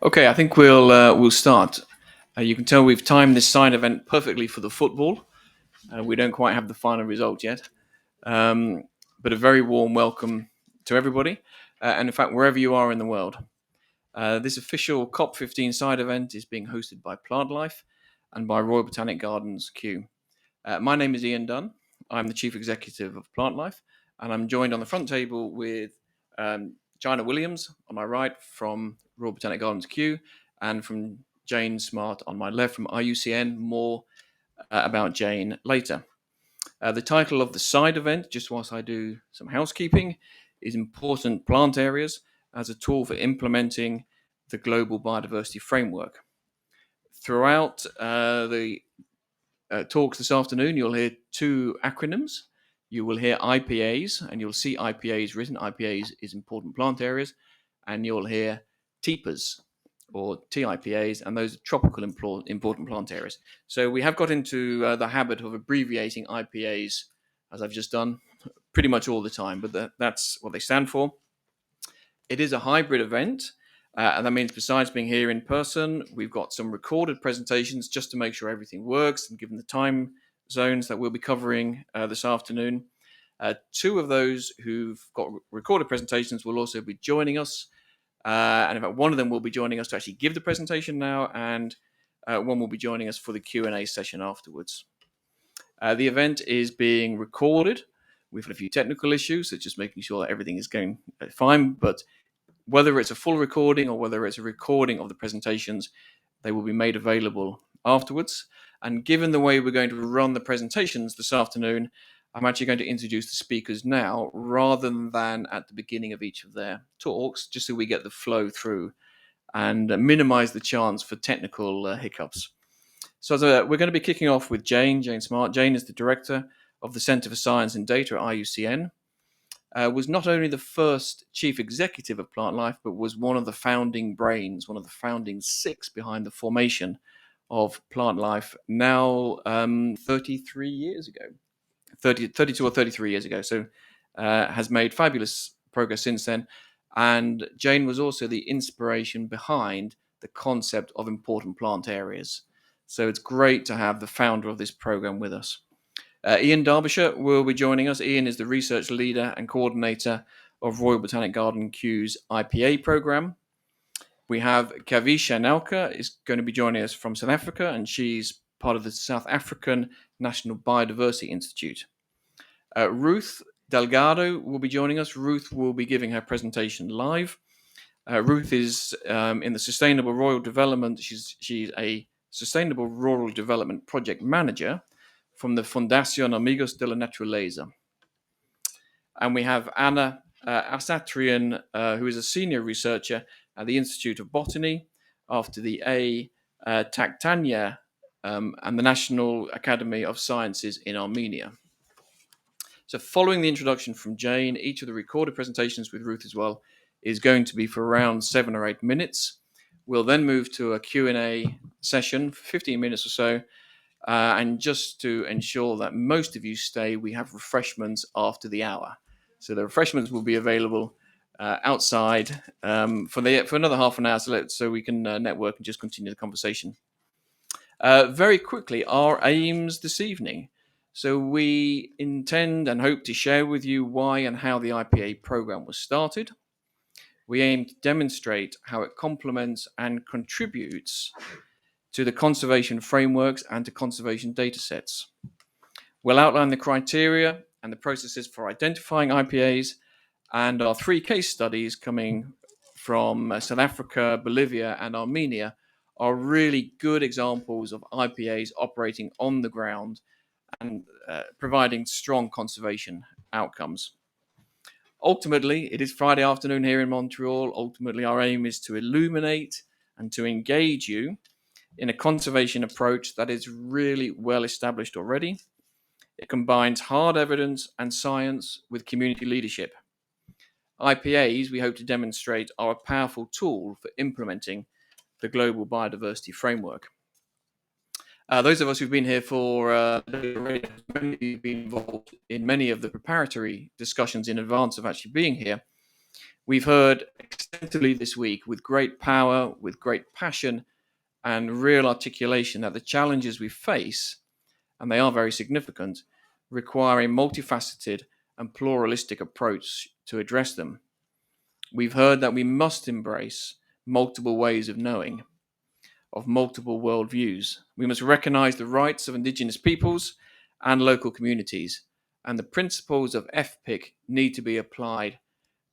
Okay, I think we'll start. You can tell we've timed this side event perfectly for the football. We don't quite have the final result yet, um, but a very warm welcome to everybody, and in fact, wherever you are in the world. This official COP15 side event is being hosted by Plantlife and by Royal Botanic Gardens Kew. My name is Iain Dunn. I'm the Chief Executive of Plantlife, and I'm joined on the front table with China Williams on my right from Royal Botanic Gardens Kew, and from Jane Smart on my left from IUCN. More about Jane later. The title of the side event, just whilst I do some housekeeping, is Important Plant Areas as a Tool for Implementing the Global Biodiversity Framework. Throughout the talks this afternoon, you'll hear two acronyms. You will hear IPAs, and you'll see IPAs written. IPAs is Important Plant Areas, and you'll hear TIPAs, or TIPAs, and those are Tropical Important Plant Areas. So we have got into the habit of abbreviating IPAs, as I've just done, pretty much all the time, but that's what they stand for. It is a hybrid event, and that means besides being here in person, we've got some recorded presentations just to make sure everything works, and given the time zones that we'll be covering this afternoon. Two of those who've got recorded presentations will also be joining us. And in fact, one of them will be joining us to actually give the presentation now, and one will be joining us for the Q&A session afterwards. The event is being recorded. We've had a few technical issues, so just making sure that everything is going fine. But whether it's a full recording or whether it's a recording of the presentations, they will be made available afterwards. And given the way we're going to run the presentations this afternoon, I'm actually going to introduce the speakers now rather than at the beginning of each of their talks, just so we get the flow through and minimize the chance for technical hiccups. So we're going to be kicking off with Jane Smart. Jane is the director of the Centre for Science and Data at IUCN. Was not only the first chief executive of Plantlife, but was one of the founding brains, one of the founding six behind the formation of Plantlife now 33 years ago. 32 or 33 years ago. So has made fabulous progress since then. And Jane was also the inspiration behind the concept of important plant areas. So it's great to have the founder of this program with us. Iain Darbyshire will be joining us. Iain is the research leader and coordinator of Royal Botanic Garden Kew's IPA program. We have Kaveesha is going to be joining us from South Africa, and she's part of the South African National Biodiversity Institute. Ruth Delgado will be joining us. Ruth will be giving her presentation live. Ruth is in the Sustainable Rural Development. She's a Sustainable Rural Development Project Manager from the Fundación Amigos de la Naturaleza. And we have Anna Asatryan, who is a senior researcher at the Institute of Botany after the A.Takhtajyan and the National Academy of Sciences in Armenia. So following the introduction from Jane, each of the recorded presentations with Ruth as well is going to be for around 7 or 8 minutes. We'll then move to a Q&A session for 15 minutes or so. And just to ensure that most of you stay, we have refreshments after the hour. So the refreshments will be available outside for another half an hour, so we can network and just continue the conversation. Very quickly, our aims this evening. So we intend and hope to share with you why and how the IPA program was started. We aim to demonstrate how it complements and contributes to the conservation frameworks and to conservation data sets. We'll outline the criteria and the processes for identifying IPAs, and our 3 case studies coming from South Africa, Bolivia, and Armenia are really good examples of IPAs operating on the ground and providing strong conservation outcomes. Ultimately, it is Friday afternoon here in Montreal. Ultimately, our aim is to illuminate and to engage you in a conservation approach that is really well established already. It combines hard evidence and science with community leadership. IPAs, we hope to demonstrate, are a powerful tool for implementing the global biodiversity framework. Those of us who've been here for been involved in many of the preparatory discussions in advance of actually being here We've heard extensively this week with great power, with great passion, and real articulation that the challenges we face, and they are very significant, require a multifaceted and pluralistic approach to address them. We've heard that we must embrace multiple ways of knowing, of multiple worldviews. We must recognize the rights of Indigenous peoples and local communities, and the principles of FPIC need to be applied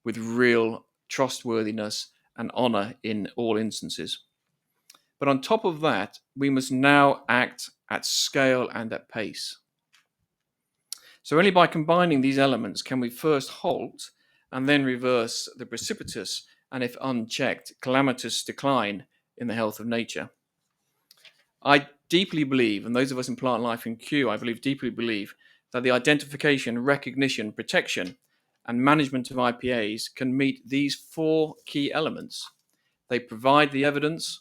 with real trustworthiness and honour in all instances. But on top of that, we must now act at scale and at pace. So only by combining these elements can we first halt and then reverse the precipitous and, if unchecked, calamitous decline in the health of nature. I deeply believe, and those of us in Plantlife and Q, I believe, deeply believe, that the identification, recognition, protection, and management of IPAs can meet these four key elements. They provide the evidence,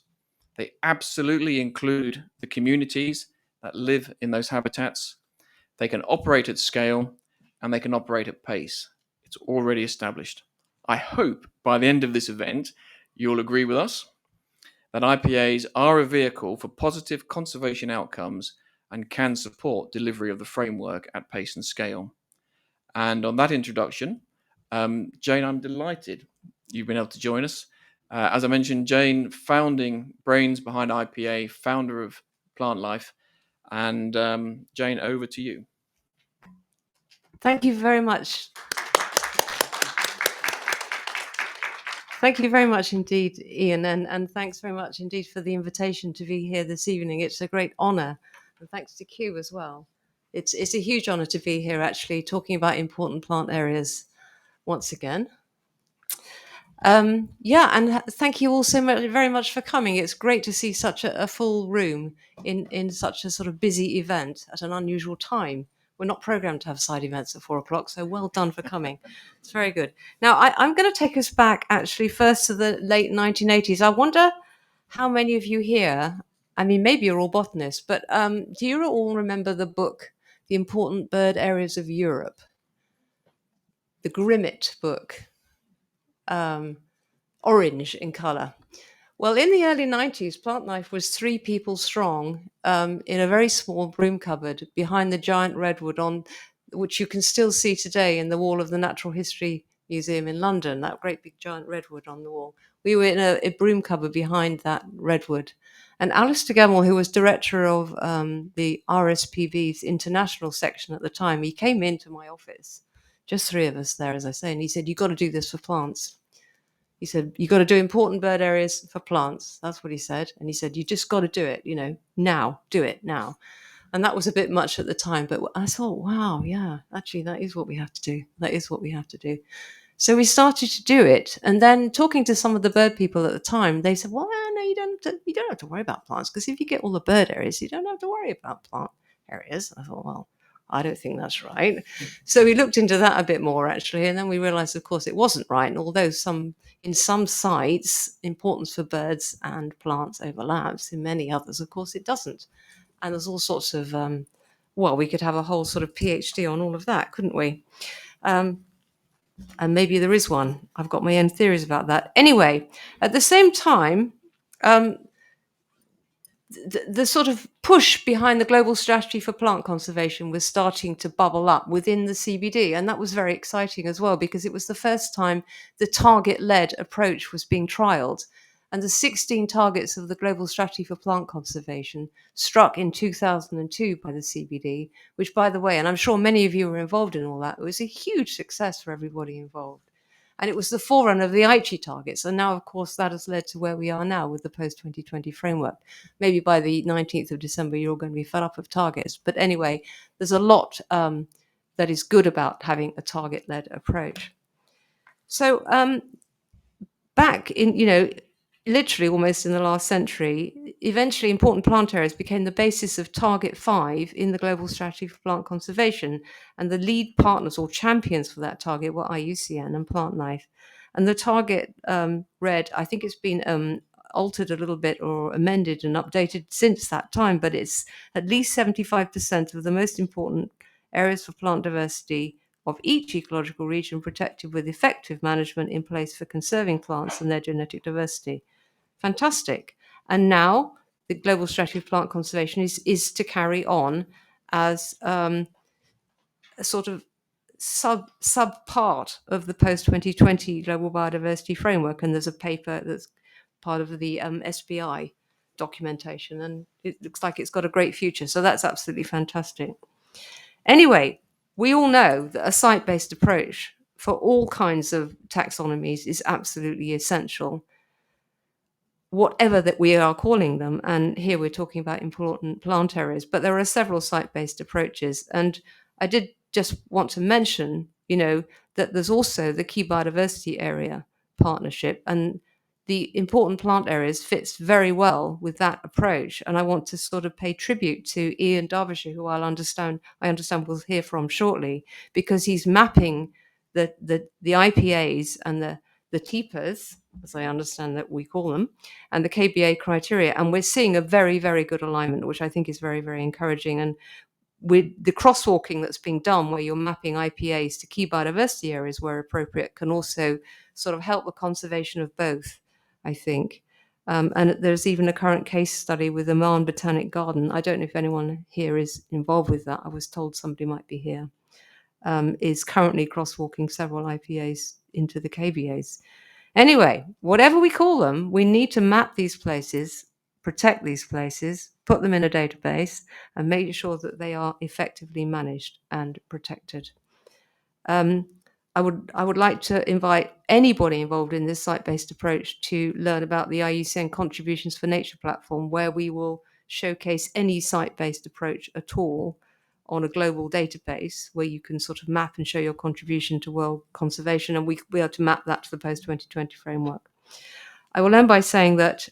they absolutely include the communities that live in those habitats, they can operate at scale, and they can operate at pace. It's already established. I hope by the end of this event, you'll agree with us that IPAs are a vehicle for positive conservation outcomes and can support delivery of the framework at pace and scale. And on that introduction, Jane, I'm delighted you've been able to join us. As I mentioned, Jane, founding brains behind IPA, founder of Plantlife. And Jane, over to you. Thank you very much. Thank you very much indeed, Iain, and thanks very much indeed for the invitation to be here this evening. It's a great honour, and thanks to Q as well. It's a huge honour to be here, actually, talking about important plant areas once again. And thank you all so much, very much for coming. It's great to see such a full room in such a sort of busy event at an unusual time. We're not programmed to have side events at 4 o'clock, so well done for coming. It's very good. Now, I'm going to take us back, actually, first to the late 1980s. I wonder how many of you here, I mean, maybe you're all botanists, but do you all remember the book, The Important Bird Areas of Europe? The Grimmett book. Orange in colour. Well, in the early 90s, Plantlife was 3 people strong in a very small broom cupboard behind the giant redwood, on which you can still see today in the wall of the Natural History Museum in London, that great big giant redwood on the wall. We were in a broom cupboard behind that redwood. And Alistair Gemmell, who was director of the RSPB's international section at the time, he came into my office, just 3 of us there, as I say, and he said, "You've got to do this for plants." He said, "You've got to do important bird areas for plants." That's what he said. And he said, "You just got to do it, now, do it now." And that was a bit much at the time. But I thought, wow, yeah, actually, that is what we have to do. That is what we have to do. So we started to do it. And then talking to some of the bird people at the time, they said, "Well, no, you don't have to worry about plants, because if you get all the bird areas, you don't have to worry about plant areas." I thought, well, I don't think that's right. So we looked into that a bit more, actually, and then we realized, of course, it wasn't right. And although in some sites, importance for birds and plants overlaps, in many others, of course, it doesn't. And there's all sorts of, we could have a whole sort of PhD on all of that, couldn't we? And maybe there is one. I've got my own theories about that. Anyway, at the same time, the sort of push behind the global strategy for plant conservation was starting to bubble up within the CBD. And that was very exciting as well, because it was the first time the target-led approach was being trialled. And the 16 targets of the global strategy for plant conservation struck in 2002 by the CBD, which, by the way, and I'm sure many of you were involved in all that, it was a huge success for everybody involved. And it was the forerunner of the Aichi targets. And now, of course, that has led to where we are now with the post-2020 framework. Maybe by the 19th of December, you're all going to be fed up of targets. But anyway, there's a lot that is good about having a target-led approach. So back in, literally almost in the last century, eventually important plant areas became the basis of Target 5 in the Global Strategy for Plant Conservation. And the lead partners or champions for that target were IUCN and Plantlife. And the target read, I think it's been altered a little bit or amended and updated since that time, but it's at least 75% of the most important areas for plant diversity of each ecological region protected with effective management in place for conserving plants and their genetic diversity. Fantastic. And now the global strategy of plant conservation is to carry on as a sort of sub part of the post 2020 global biodiversity framework. And there's a paper that's part of the SBI documentation, and it looks like it's got a great future. So that's absolutely fantastic. Anyway, we all know that a site-based approach for all kinds of taxonomies is absolutely essential, whatever that we are calling them. And here we're talking about important plant areas, but there are several site-based approaches. And I did just want to mention, that there's also the Key Biodiversity Area Partnership, and the important plant areas fits very well with that approach. And I want to sort of pay tribute to Iain Darbyshire, who I understand we'll hear from shortly, because he's mapping the IPAs and the TPAs, as I understand that we call them, and the KBA criteria. And we're seeing a very, very good alignment, which I think is very, very encouraging. And with the crosswalking that's being done, where you're mapping IPAs to key biodiversity areas where appropriate, can also sort of help the conservation of both, I think. And there's even a current case study with the Marne Botanic Garden. I don't know if anyone here is involved with that. I was told somebody might be here. Is currently crosswalking several IPAs into the KBAs. Anyway, whatever we call them, we need to map these places, protect these places, put them in a database, and make sure that they are effectively managed and protected. I would like to invite anybody involved in this site-based approach to learn about the IUCN Contributions for Nature platform, where we will showcase any site-based approach at all on a global database, where you can sort of map and show your contribution to world conservation, and we are to map that to the post-2020 framework. I will end by saying that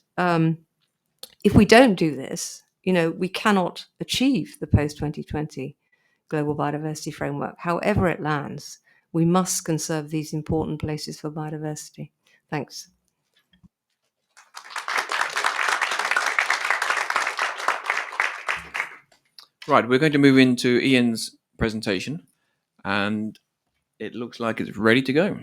if we don't do this, we cannot achieve the post-2020 global biodiversity framework. However it lands, we must conserve these important places for biodiversity. Thanks. Right, we're going to move into Iain's presentation, and it looks like it's ready to go.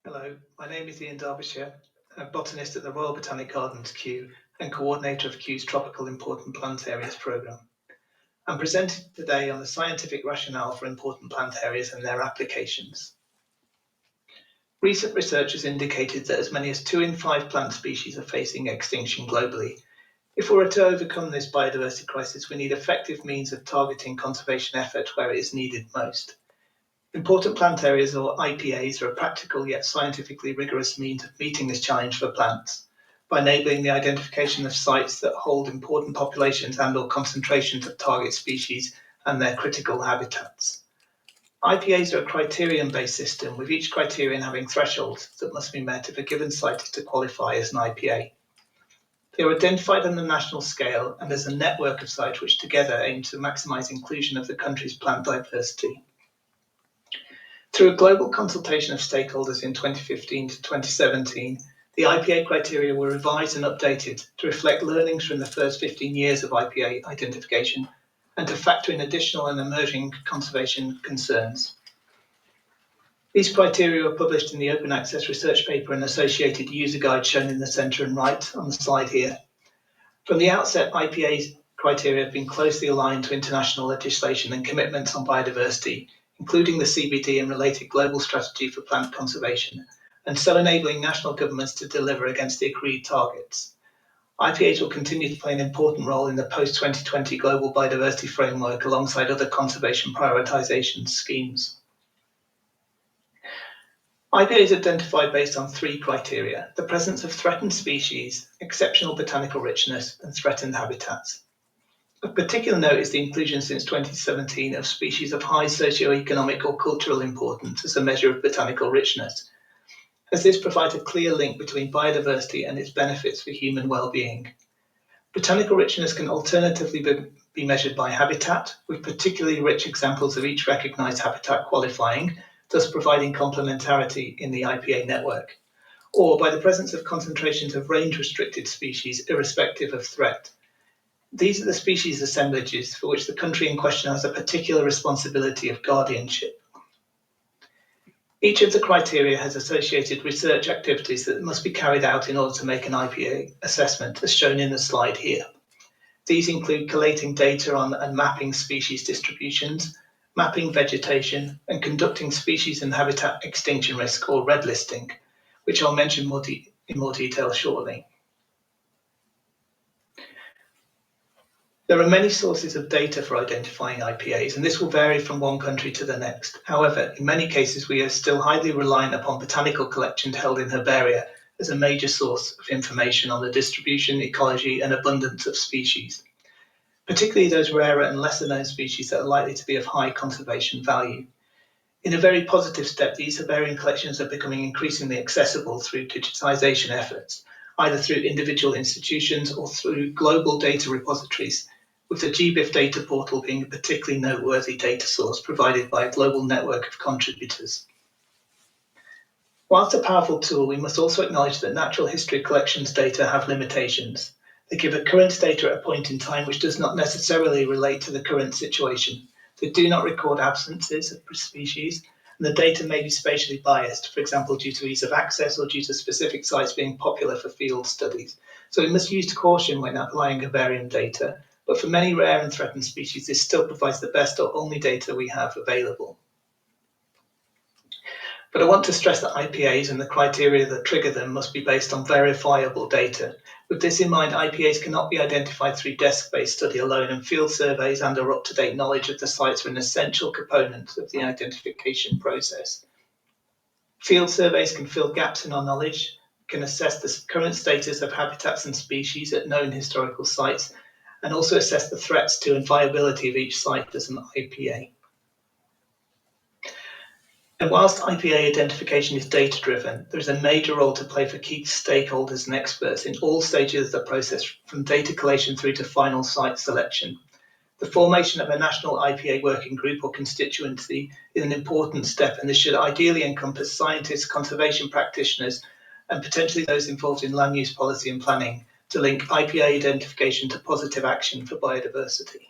Hello, my name is Iain Darbyshire, a botanist at the Royal Botanic Gardens, Kew, and coordinator of Kew's Tropical Important Plant Areas programme. I'm presenting today on the scientific rationale for important plant areas and their applications. Recent research has indicated that as many as 2 in 5 plant species are facing extinction globally. If we're to overcome this biodiversity crisis, we need effective means of targeting conservation effort where it is needed most. Important plant areas, or IPAs, are a practical yet scientifically rigorous means of meeting this challenge for plants by enabling the identification of sites that hold important populations and/or concentrations of target species and their critical habitats. IPAs are a criterion-based system, with each criterion having thresholds that must be met if a given site is to qualify as an IPA. They are identified on a national scale and as a network of sites which together aim to maximise inclusion of the country's plant diversity. Through a global consultation of stakeholders in 2015 to 2017, the IPA criteria were revised and updated to reflect learnings from the first 15 years of IPA identification and to factor in additional and emerging conservation concerns. These criteria were published in the open access research paper and associated user guide shown in the centre and right on the slide here. From the outset, IPA criteria have been closely aligned to international legislation and commitments on biodiversity, including the CBD and related global strategy for plant conservation, and so enabling national governments to deliver against the agreed targets. IPAs will continue to play an important role in the post-2020 global biodiversity framework alongside other conservation prioritisation schemes. IPAs are identified based on 3 criteria: the presence of threatened species, exceptional botanical richness, and threatened habitats. Of particular note is the inclusion since 2017 of species of high socio-economic or cultural importance as a measure of botanical richness, as this provides a clear link between biodiversity and its benefits for human well-being. Botanical richness can alternatively be measured by habitat, with particularly rich examples of each recognised habitat qualifying, thus providing complementarity in the IPA network. or by the presence of concentrations of range-restricted species irrespective of threat. These are the species assemblages for which the country in question has a particular responsibility of guardianship. Each of the criteria has associated research activities that must be carried out in order to make an IPA assessment, as shown in the slide here. These include collating data on and mapping species distributions, mapping vegetation, and conducting species and habitat extinction risk, or red listing, which I'll mention in more detail shortly. There are many sources of data for identifying IPAs, and this will vary from one country to the next. However, in many cases, we are still highly reliant upon botanical collections held in herbaria as a major source of information on the distribution, ecology, and abundance of species, particularly those rarer and lesser known species that are likely to be of high conservation value. In a very positive step, these herbarium collections are becoming increasingly accessible through digitization efforts, either through individual institutions or through global data repositories, with the GBIF data portal being a particularly noteworthy data source provided by a global network of contributors. Whilst a powerful tool, we must also acknowledge that natural history collections data have limitations. They give occurrence data at a point in time which does not necessarily relate to the current situation. They do not record absences of species, and the data may be spatially biased, for example, due to ease of access or due to specific sites being popular for field studies. So we must use caution when applying herbarium data, but for many rare and threatened species, this still provides the best or only data we have available. But I want to stress that IPAs and the criteria that trigger them must be based on verifiable data. With this in mind, IPAs cannot be identified through desk-based study alone, and field surveys and our up-to-date knowledge of the sites are an essential component of the identification process. Field surveys can fill gaps in our knowledge, can assess the current status of habitats and species at known historical sites, and also assess the threats to and viability of each site as an IPA. And whilst IPA identification is data-driven, there is a major role to play for key stakeholders and experts in all stages of the process, from data collation through to final site selection. The formation of a national IPA working group or constituency is an important step, and this should ideally encompass scientists, conservation practitioners, and potentially those involved in land use policy and planning to link IPA identification to positive action for biodiversity.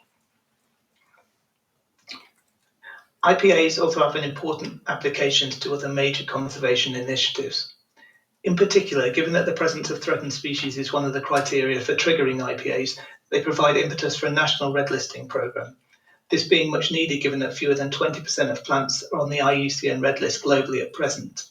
IPAs also have an important applications to other major conservation initiatives. In particular, given that the presence of threatened species is one of the criteria for triggering IPAs, they provide impetus for a national red listing programme. This being much needed given that fewer than 20% of plants are on the IUCN red list globally at present.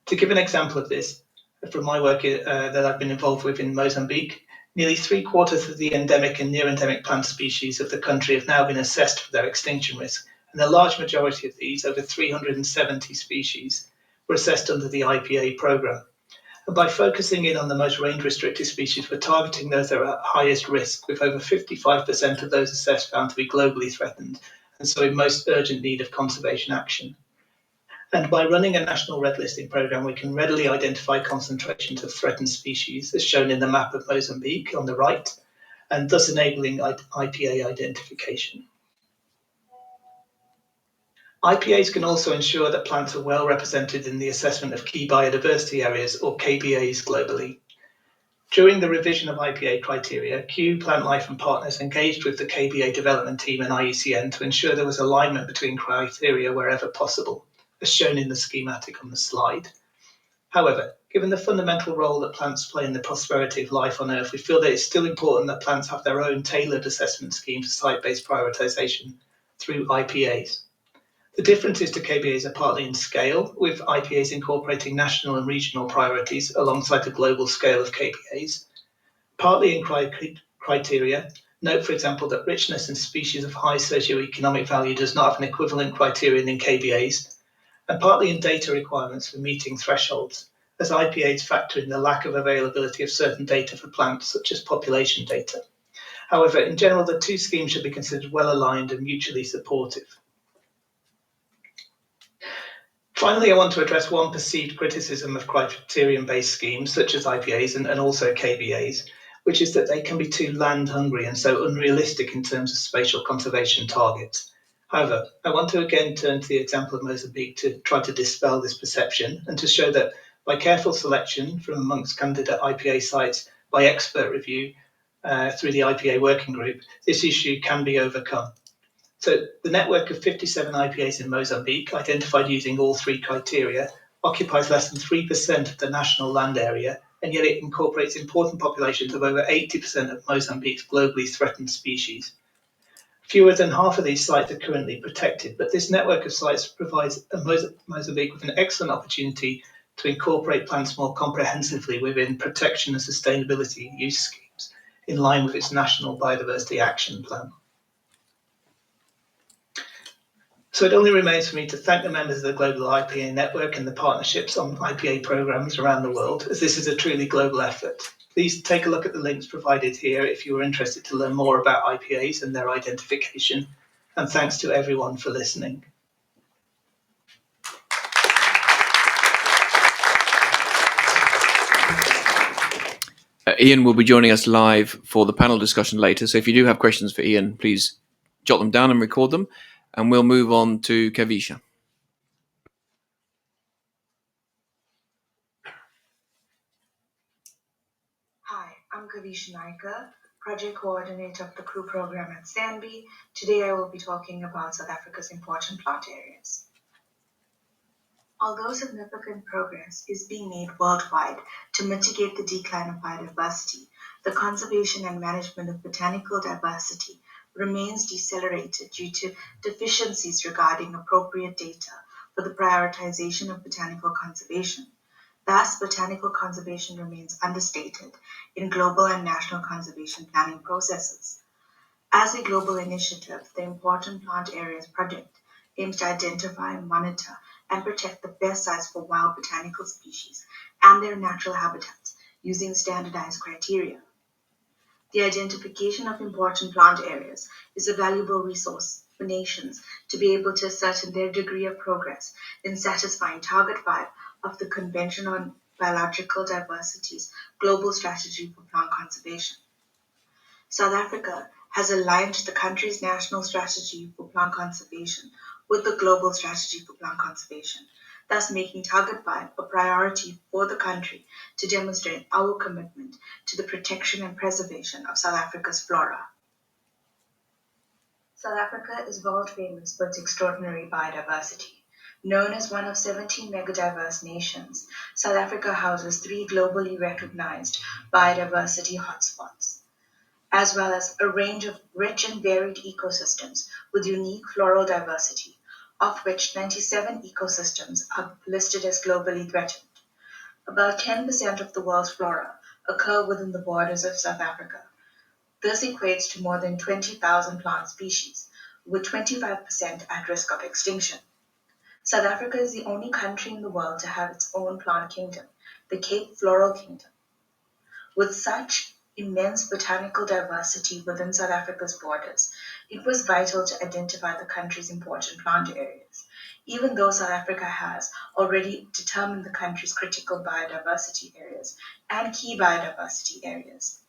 To give an example of this, from my work that I've been involved with in Mozambique, nearly 3/4 of the endemic and near endemic plant species of the country have now been assessed for their extinction risk, and the large majority of these, over 370 species, were assessed under the IPA programme. And by focusing in on the most range-restricted species, we're targeting those that are at highest risk, with over 55% of those assessed found to be globally threatened, and so in most urgent need of conservation action. And by running a national red listing programme, we can readily identify concentrations of threatened species, as shown in the map of Mozambique on the right, and thus enabling IPA identification. IPAs can also ensure that plants are well represented in the assessment of key biodiversity areas, or KBAs, globally. During the revision of IPA criteria, Kew, Plantlife and partners engaged with the KBA development team and IUCN to ensure there was alignment between criteria wherever possible, as shown in the schematic on the slide. However, given the fundamental role that plants play in the prosperity of life on Earth, we feel that it's still important that plants have their own tailored assessment scheme for site-based prioritisation through IPAs. The differences to KBAs are partly in scale, with IPAs incorporating national and regional priorities alongside the global scale of KBAs, partly in criteria. Note, for example, that richness and species of high socioeconomic value does not have an equivalent criterion in KBAs, and partly in data requirements for meeting thresholds, as IPAs factor in the lack of availability of certain data for plants, such as population data. However, in general, the two schemes should be considered well aligned and mutually supportive. Finally, I want to address one perceived criticism of criterion-based schemes, such as IPAs and also KBAs, which is that they can be too land-hungry and so unrealistic in terms of spatial conservation targets. However, I want to again turn to the example of Mozambique to try to dispel this perception and to show that By careful selection from amongst candidate IPA sites by expert review through the IPA working group, this issue can be overcome. So the network of 57 IPAs in Mozambique, identified using all three criteria, occupies less than 3% of the national land area, and yet it incorporates important populations of over 80% of Mozambique's globally threatened species. Fewer than half of these sites are currently protected, but this network of sites provides Mozambique with an excellent opportunity to incorporate plants more comprehensively within protection and sustainability use schemes, in line with its National Biodiversity Action Plan. So it only remains for me to thank the members of the Global IPA Network and the partnerships on IPA programs around the world, as this is a truly global effort. Please take a look at the links provided here if you are interested to learn more about IPAs and their identification. And thanks to everyone for listening. Iain will be joining us live for the panel discussion later. So if you do have questions for Iain, please jot them down and record them. And we'll move on to Kaveesha. Hi, I'm Kaveesha Naicker, Project Coordinator of the CREW program at SANBI. Today I will be talking about South Africa's important plant areas. Although significant progress is being made worldwide to mitigate the decline of biodiversity, the conservation and management of botanical diversity remains decelerated due to deficiencies regarding appropriate data for the prioritization of botanical conservation. Thus, botanical conservation remains understated in global and national conservation planning processes. As a global initiative, the Important Plant Areas Project aims to identify, monitor, and protect the best sites for wild botanical species and their natural habitats using standardized criteria. The identification of important plant areas is a valuable resource for nations to be able to ascertain their degree of progress in satisfying Target 5 of the Convention on Biological Diversity's Global Strategy for Plant Conservation. South Africa has aligned the country's national strategy for plant conservation with the Global Strategy for Plant Conservation, thus making Target 5 a priority for the country to demonstrate our commitment to the protection and preservation of South Africa's flora. South Africa is world famous for its extraordinary biodiversity. Known as one of 17 megadiverse nations, South Africa houses 3 globally recognized biodiversity hotspots, as well as a range of rich and varied ecosystems with unique floral diversity, of which 97 ecosystems are listed as globally threatened. About 10% of the world's flora occur within the borders of South Africa. This equates to more than 20,000 plant species, with 25% at risk of extinction. South Africa is the only country in the world to have its own plant kingdom, the Cape Floral Kingdom. With such immense botanical diversity within South Africa's borders, it was vital to identify the country's important plant areas, even though South Africa has already determined the country's critical biodiversity areas and key biodiversity areas.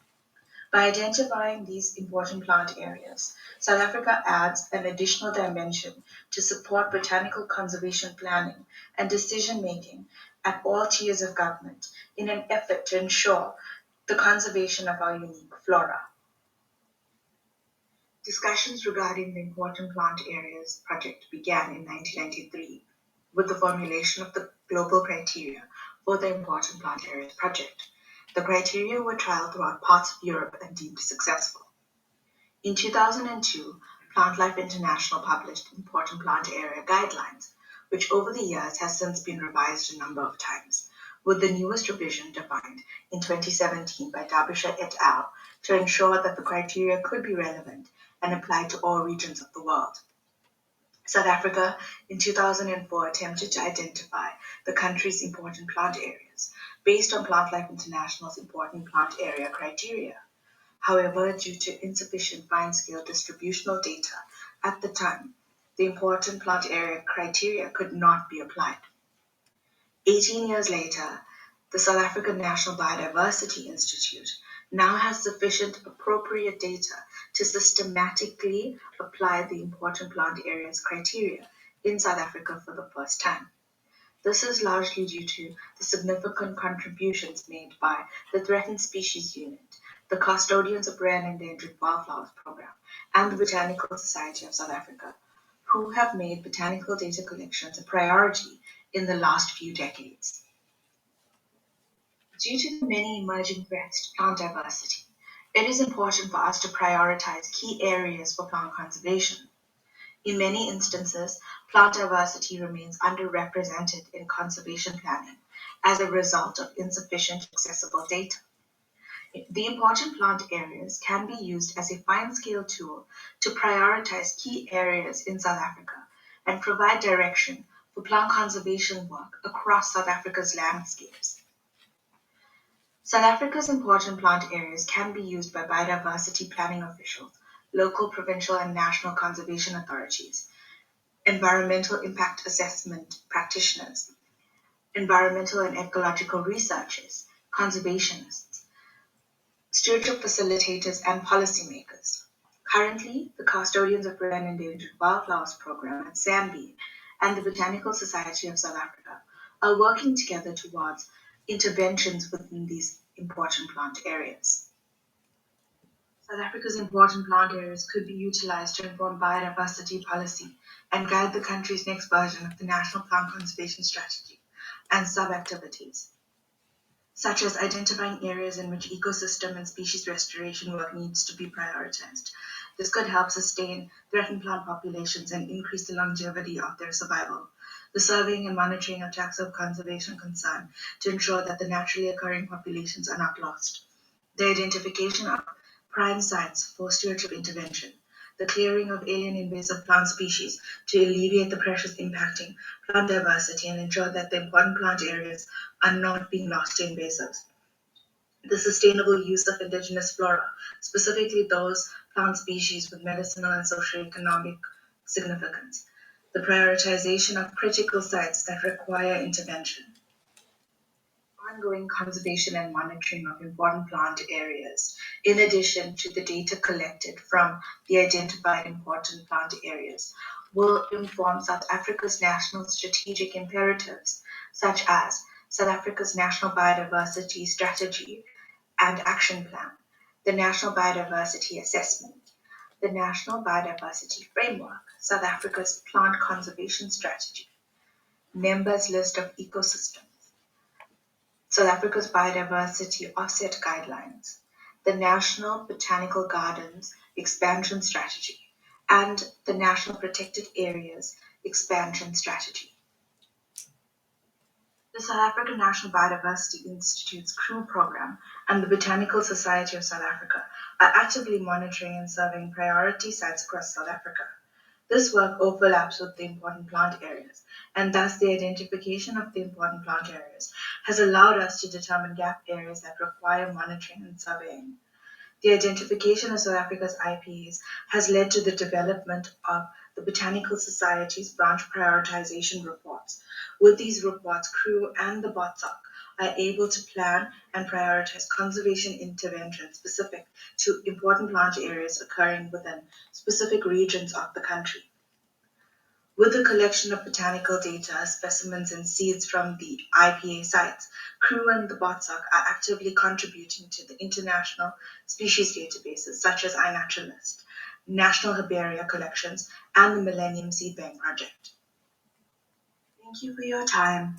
By identifying these important plant areas, South Africa adds an additional dimension to support botanical conservation planning and decision-making at all tiers of government in an effort to ensure the conservation of our unique flora. Discussions regarding the Important Plant Areas project began in 1993 with the formulation of the global criteria for the Important Plant Areas project. The criteria were trialed throughout parts of Europe and deemed successful. In 2002, Plantlife International published Important Plant Area Guidelines, which over the years has since been revised a number of times, with the newest revision defined in 2017 by Darbyshire et al. To ensure that the criteria could be relevant and applied to all regions of the world. South Africa in 2004 attempted to identify the country's important plant areas based on Plantlife International's Important Plant Area criteria. However, due to insufficient fine-scale distributional data at the time, the Important Plant Area criteria could not be applied. 18 years later, the South African National Biodiversity Institute now has sufficient appropriate data to systematically apply the Important Plant Areas criteria in South Africa for the first time. This is largely due to the significant contributions made by the Threatened Species Unit, the Custodians of Rare and Endangered Wildflowers Program, and the Botanical Society of South Africa, who have made botanical data collections a priority in the last few decades. Due to the many emerging threats to plant diversity, it is important for us to prioritize key areas for plant conservation. In many instances, plant diversity remains underrepresented in conservation planning as a result of insufficient accessible data. The important plant areas can be used as a fine-scale tool to prioritize key areas in South Africa and provide direction for plant conservation work across South Africa's landscapes. South Africa's important plant areas can be used by biodiversity planning officials, local, provincial, and national conservation authorities, environmental impact assessment practitioners, environmental and ecological researchers, conservationists, stewardship facilitators, and policymakers. Currently, the Custodians of Rare and Endangered Wildflowers Program at SANBI and the Botanical Society of South Africa are working together towards interventions within these important plant areas. South Africa's important plant areas could be utilized to inform biodiversity policy and guide the country's next version of the National Plant Conservation Strategy and sub-activities, such as identifying areas in which ecosystem and species restoration work needs to be prioritized. This could help sustain threatened plant populations and increase the longevity of their survival. The surveying and monitoring of tracts of conservation concern to ensure that the naturally occurring populations are not lost. The identification of prime sites for stewardship intervention. The clearing of alien invasive plant species to alleviate the pressures impacting plant diversity and ensure that the important plant areas are not being lost to invasives. The sustainable use of indigenous flora, specifically those plant species with medicinal and socioeconomic significance. The prioritization of critical sites that require intervention. Ongoing conservation and monitoring of important plant areas, in addition to the data collected from the identified important plant areas, will inform South Africa's national strategic imperatives, such as South Africa's National Biodiversity Strategy and Action Plan, the National Biodiversity Assessment, the National Biodiversity Framework, South Africa's Plant Conservation Strategy, Members List of Ecosystems, South Africa's Biodiversity Offset Guidelines, the National Botanical Gardens Expansion Strategy, and the National Protected Areas Expansion Strategy. The South African National Biodiversity Institute's CREW program and the Botanical Society of South Africa are actively monitoring and surveying priority sites across South Africa. This work overlaps with the important plant areas, and thus the identification of the important plant areas has allowed us to determine gap areas that require monitoring and surveying. The identification of South Africa's IPAs has led to the development of the Botanical Society's branch prioritization reports. With these reports, CREW and the BOTSOC are able to plan and prioritize conservation interventions specific to important plant areas occurring within specific regions of the country. With the collection of botanical data, specimens, and seeds from the IPA sites, CREW and the BOTSOC are actively contributing to the international species databases such as iNaturalist, National Herbaria collections, and the Millennium Seed Bank Project. Thank you for your time.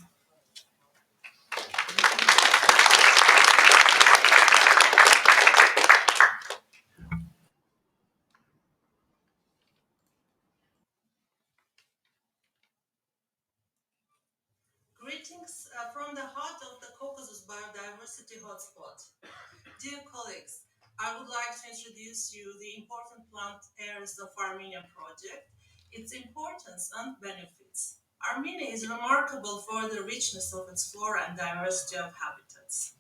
Greetings from the heart of the Caucasus Biodiversity Hotspot. Dear colleagues, I would like to introduce you the important plant areas of Armenia project, its importance and benefits. Armenia is remarkable for the richness of its flora and diversity of habitats.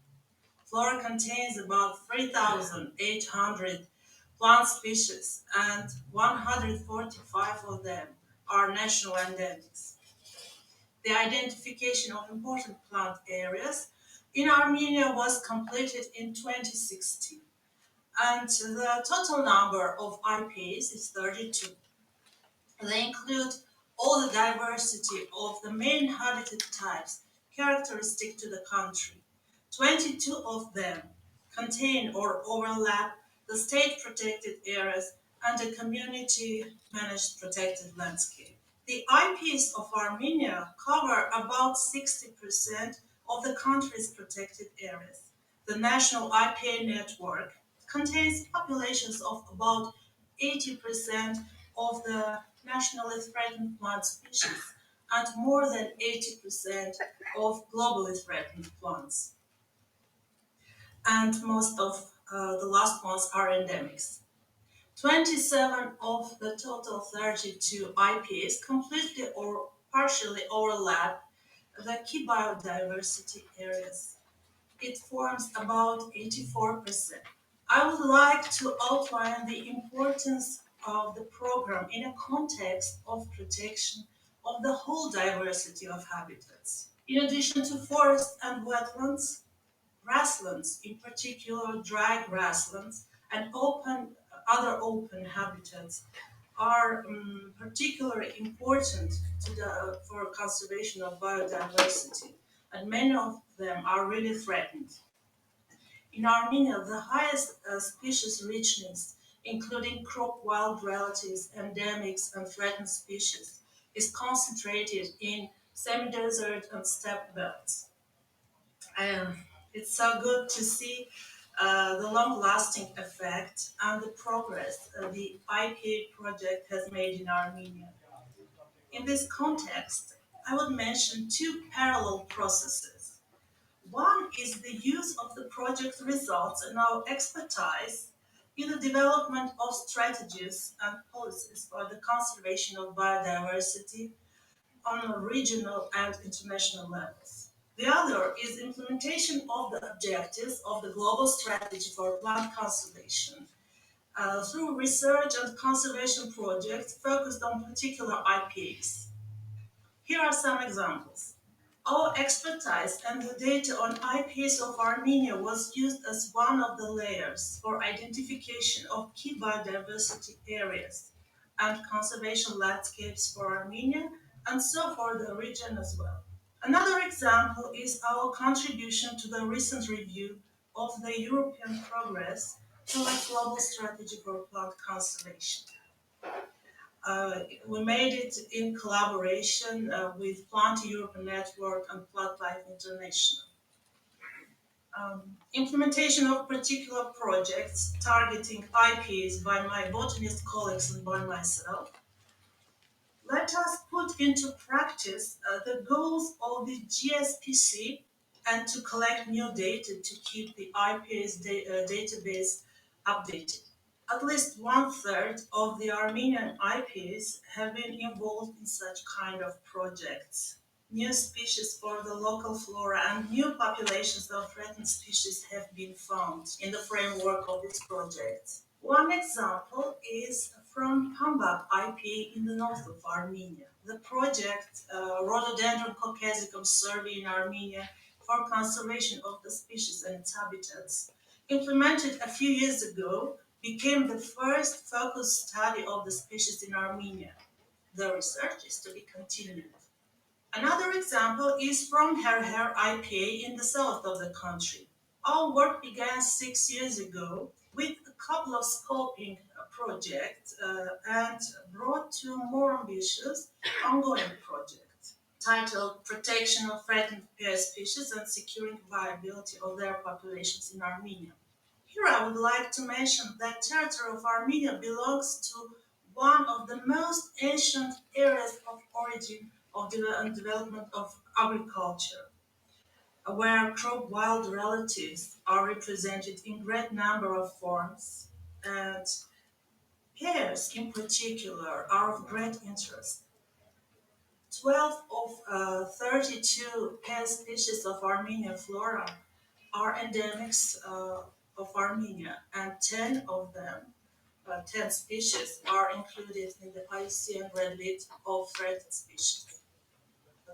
Flora contains about 3,800 plant species and 145 of them are national endemics. The identification of important plant areas in Armenia was completed in 2016, and the total number of IPAs is 32. They include all the diversity of the main habitat types characteristic to the country. 22 of them contain or overlap the state protected areas and the community managed protected landscape. The IPAs of Armenia cover about 60% of the country's protected areas. The national IPA network contains populations of about 80% of the nationally threatened plant species and more than 80% of globally threatened plants. And most of the last ones are endemics. 27 of the total 32 IPAs completely or partially overlap the key biodiversity areas. It forms about 84%. I would like to outline the importance of the program in a context of protection of the whole diversity of habitats. In addition to forests and wetlands, grasslands, in particular dry grasslands, and other open habitats are particularly important for conservation of biodiversity, and many of them are really threatened. In Armenia, the highest species richness, including crop wild relatives, endemics, and threatened species, is concentrated in semi-desert and steppe belts. And it's so good to see the long-lasting effect and the progress the IPA project has made in Armenia. In this context, I would mention two parallel processes. One is the use of the project results and our expertise in the development of strategies and policies for the conservation of biodiversity on regional and international levels. The other is implementation of the objectives of the global strategy for plant conservation through research and conservation projects focused on particular IPAs. Here are some examples. Our expertise and the data on IPAs of Armenia was used as one of the layers for identification of key biodiversity areas and conservation landscapes for Armenia and so for the region as well. Another example is our contribution to the recent review of the European progress to a global strategy for plant conservation. We made it in collaboration with Plant Europe Network and Plantlife International. Implementation of particular projects targeting IPs by my botanist colleagues and by myself. Let us put into practice the goals of the GSPC and to collect new data to keep the IPs database updated. At least one-third of the Armenian IPs have been involved in such kind of projects. New species for the local flora and new populations of threatened species have been found in the framework of this project. One example is from Pambak IP in the north of Armenia. The project Rhododendron caucasicum survey in Armenia for conservation of the species and its habitats, implemented a few years ago, became the first focused study of the species in Armenia. The research is to be continued. Another example is from Herher IPA in the south of the country. Our work began 6 years ago with a couple of scoping projects and brought to a more ambitious ongoing project titled Protection of Threatened Pear Species and Securing Viability of Their Populations in Armenia. Here I would like to mention that territory of Armenia belongs to one of the most ancient areas of origin of and development of agriculture, where crop wild relatives are represented in great number of forms, and pears in particular are of great interest. 12 of 32 pear species of Armenian flora are endemics of Armenia, and 10 of them, 10 species, are included in the IUCN Red List of threatened species.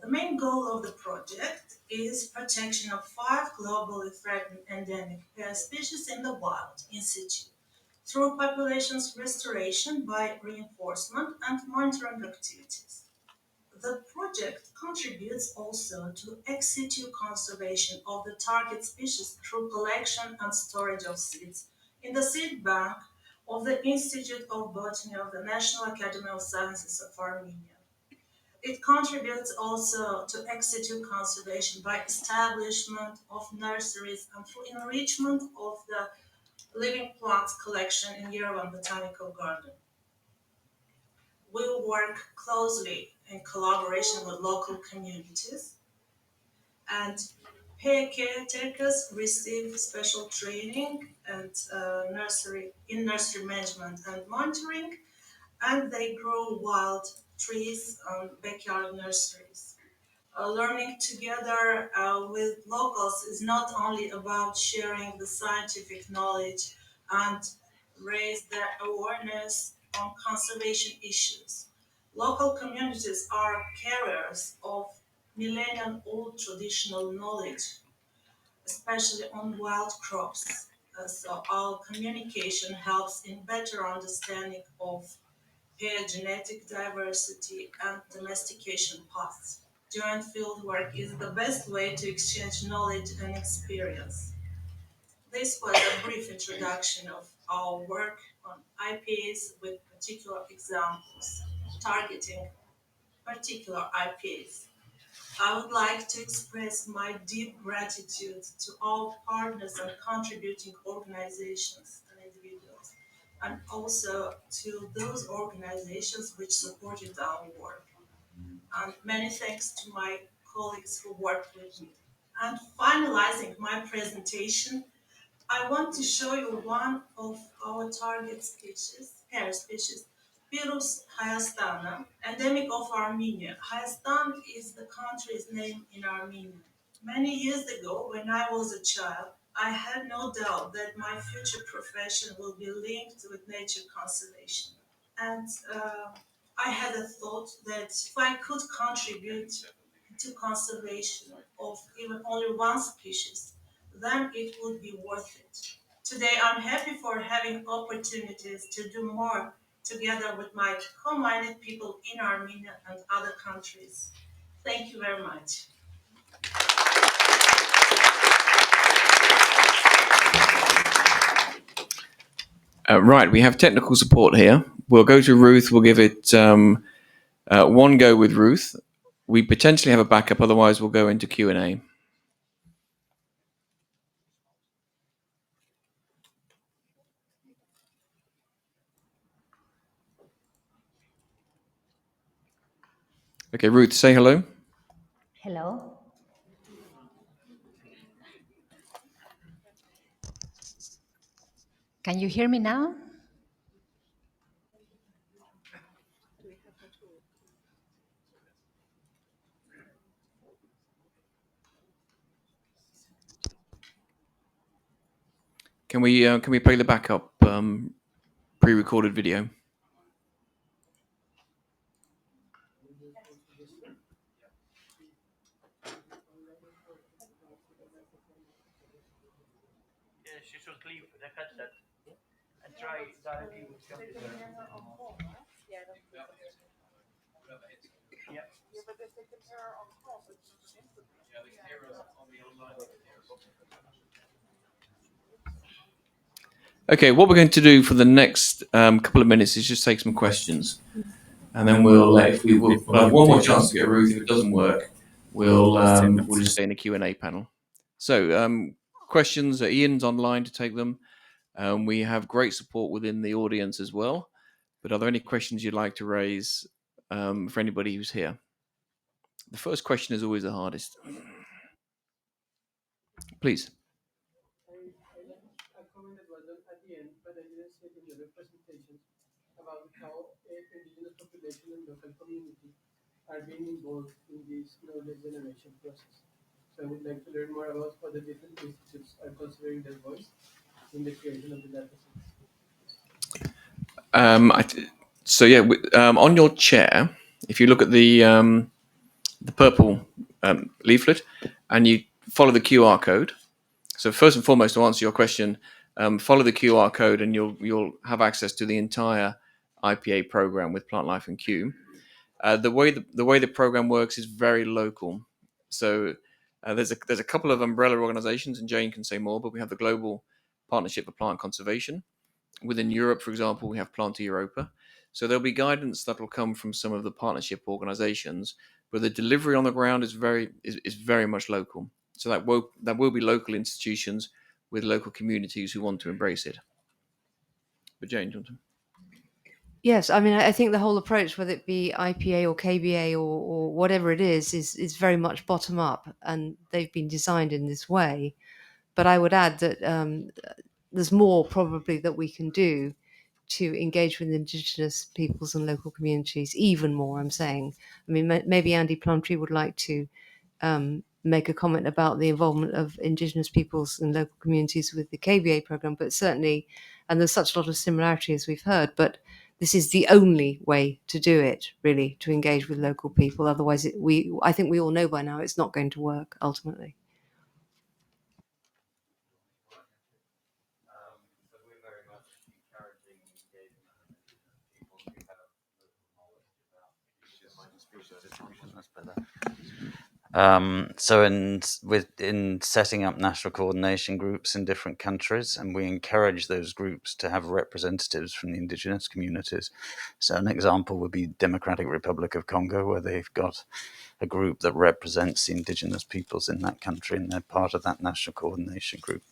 The main goal of the project is protection of 5 globally threatened endemic pear species in the wild, in situ, through populations restoration by reinforcement and monitoring activities. The project contributes also to ex situ conservation of the target species through collection and storage of seeds in the seed bank of the Institute of Botany of the National Academy of Sciences of Armenia. It contributes also to ex situ conservation by establishment of nurseries and through enrichment of the living plants collection in Yerevan Botanical Garden. We work closely in collaboration with local communities, and caretakers receive special training and nursery management and monitoring, and they grow wild trees on backyard nurseries. Learning together with locals is not only about sharing the scientific knowledge and raise their awareness on conservation issues. Local communities are carriers of millennium-old traditional knowledge, especially on wild crops. So our communication helps in better understanding of pair genetic diversity and domestication paths. Joint fieldwork is the best way to exchange knowledge and experience. This was a brief introduction of our work on IPAs with particular examples, targeting particular IPAs. I would like to express my deep gratitude to all partners and contributing organizations and individuals, and also to those organizations which supported our work. And many thanks to my colleagues who worked with me. And finalizing my presentation, I want to show you one of our target species, pair species, Pyrrhus hyastana, endemic of Armenia. Hyastan is the country's name in Armenia. Many years ago, when I was a child, I had no doubt that my future profession will be linked with nature conservation. And I had a thought that if I could contribute to conservation of even only one species, then it would be worth it. Today, I'm happy for having opportunities to do more together with my co-minded people in Armenia and other countries. Thank you very much. Right, we have technical support here. We'll go to Ruth. We'll give it one go with Ruth. We potentially have a backup, otherwise we'll go into Q&A. Okay, Ruth, say hello. Hello. Can you hear me now? Can we play the backup pre-recorded video? She should leave the headset and try directly with computer. Yeah. But if they compare on call, it's instant. Yeah, they compare on the online. Okay, what we're going to do for the next couple of minutes is just take some questions, and then we'll have one more chance to get Ruth. If it doesn't work, we'll just stay in the Q&A panel. So questions, Iain's online to take them. We have great support within the audience as well. But are there any questions you'd like to raise for anybody who's here? The first question is always the hardest. Please. A comment that was done at the end, but I didn't see it in the other presentations, about how indigenous population and local community are being involved in this knowledge generation process. So I would like to learn more about how the different institutes are considering their voice in the creation of the data sets. On your chair, if you look at the purple leaflet and you follow the QR code. So first and foremost, to answer your question, follow the QR code and you'll have access to the entire IPA program with Plantlife and Q. The way the program works is very local. So there's a couple of umbrella organizations, and Jane can say more, but we have the Global Partnership for Plant Conservation. Within Europe, for example, we have Planta Europa. So there'll be guidance that will come from some of the partnership organizations, but the delivery on the ground is very much local. So that will be local institutions with local communities who want to embrace it. But Jane, do you want to? Yes, I mean, I think the whole approach, whether it be IPA or KBA or whatever it is very much bottom up, and they've been designed in this way. But I would add that there's more probably that we can do to engage with Indigenous peoples and local communities, even more, I'm saying. I mean, maybe Andy Plumtree would like to make a comment about the involvement of Indigenous peoples and local communities with the KBA program, but certainly, and there's such a lot of similarity as we've heard, but this is the only way to do it, really, to engage with local people. Otherwise, I think we all know by now it's not going to work ultimately. So in setting up national coordination groups in different countries, and we encourage those groups to have representatives from the indigenous communities. So an example would be Democratic Republic of Congo, where they've got a group that represents the indigenous peoples in that country, and they're part of that national coordination group.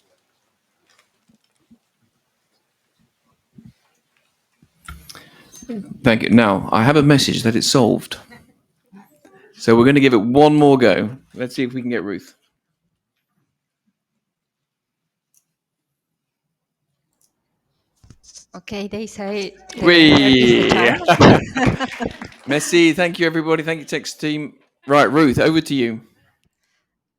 Thank you. Now, I have a message that it's solved. So we're going to give it one more go. Let's see if we can get Ruth. Okay, they say We. Merci. Thank you, everybody. Thank you, text team. Right, Ruth, over to you.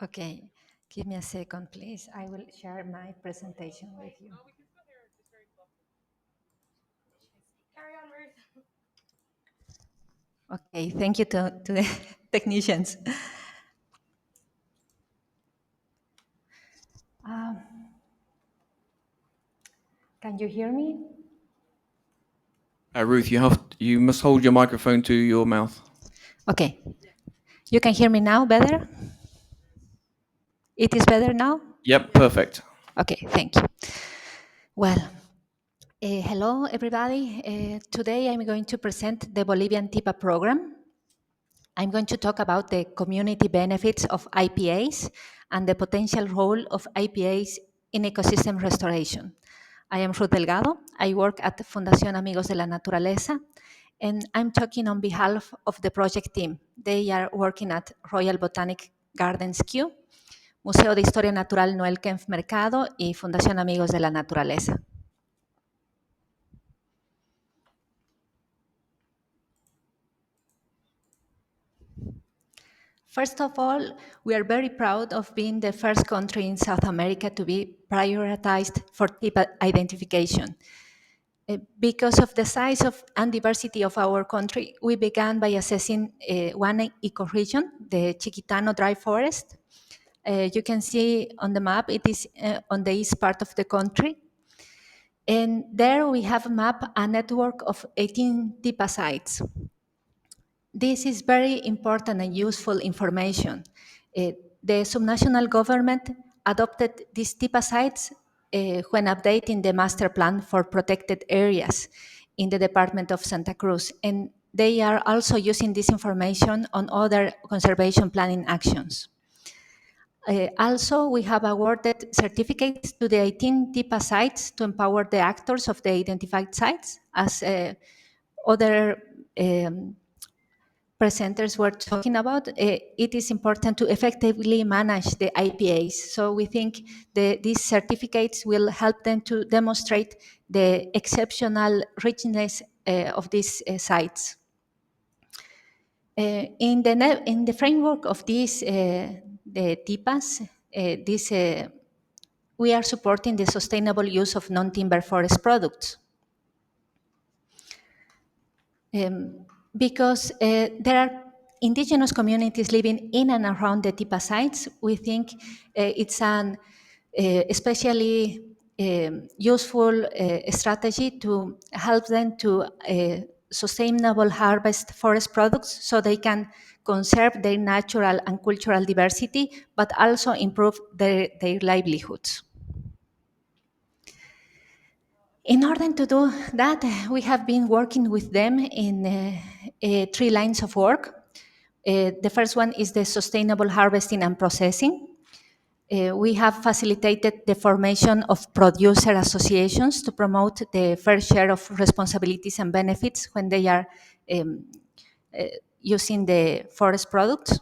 Okay, give me a second, please. I will share my presentation with you. Carry on, Ruth. Okay, thank you to the technicians. Can you hear me? Ruth, you must hold your microphone to your mouth. Okay, you can hear me now better? It is better now? Yep, perfect. Okay, thank you. Well, hello everybody. Today I'm going to present the Bolivian TIPA program. I'm going to talk about the community benefits of IPAs and the potential role of IPAs in ecosystem restoration. I am Ruth Delgado. I work at the Fundación Amigos de la Naturaleza, and I'm talking on behalf of the project team. They are working at Royal Botanic Gardens Kew, Museo de Historia Natural Noel Kempf Mercado y Fundación Amigos de la Naturaleza. First of all, we are very proud of being the first country in South America to be prioritized for TIPA identification. Because of the size and diversity of our country, we began by assessing one ecoregion, the Chiquitano dry forest. You can see on the map, it is on the east part of the country. And there we have mapped a network of 18 TIPA sites. This is very important and useful information. The subnational government adopted these TIPA sites when updating the master plan for protected areas in the Department of Santa Cruz, and they are also using this information on other conservation planning actions. Also, we have awarded certificates to the 18 TIPA sites to empower the actors of the identified sites, as other presenters were talking about. It is important to effectively manage the IPAs. So we think these certificates will help them to demonstrate the exceptional richness of these sites. In the framework of these the TIPAs, we are supporting the sustainable use of non-timber forest products. Because there are indigenous communities living in and around the TIPA sites, we think it's an especially useful strategy to help them to sustainable harvest forest products so they can conserve their natural and cultural diversity, but also improve their livelihoods. In order to do that, we have been working with them in 3 lines of work. The first one is the sustainable harvesting and processing. We have facilitated the formation of producer associations to promote the fair share of responsibilities and benefits when they are using the forest products.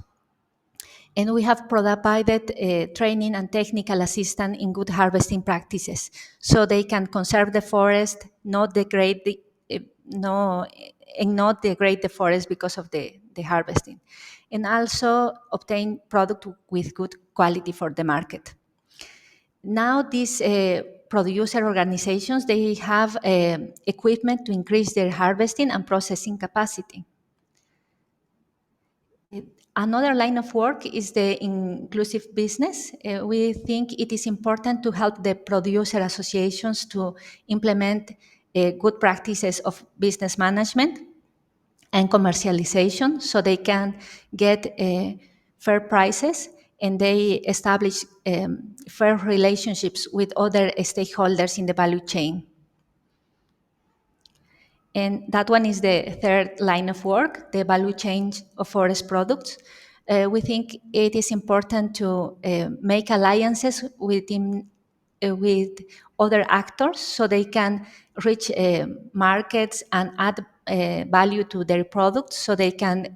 And we have provided training and technical assistance in good harvesting practices, so they can conserve the forest, not degrade the forest because of the harvesting, and also obtain product with good quality for the market. Now these producer organizations, they have equipment to increase their harvesting and processing capacity. Another line of work is the inclusive business. We think it is important to help the producer associations to implement good practices of business management and commercialization so they can get fair prices, and they establish fair relationships with other stakeholders in the value chain. And that one is the third line of work, the value chain of forest products. We think it is important to make alliances with other actors so they can reach markets and add value to their products so they can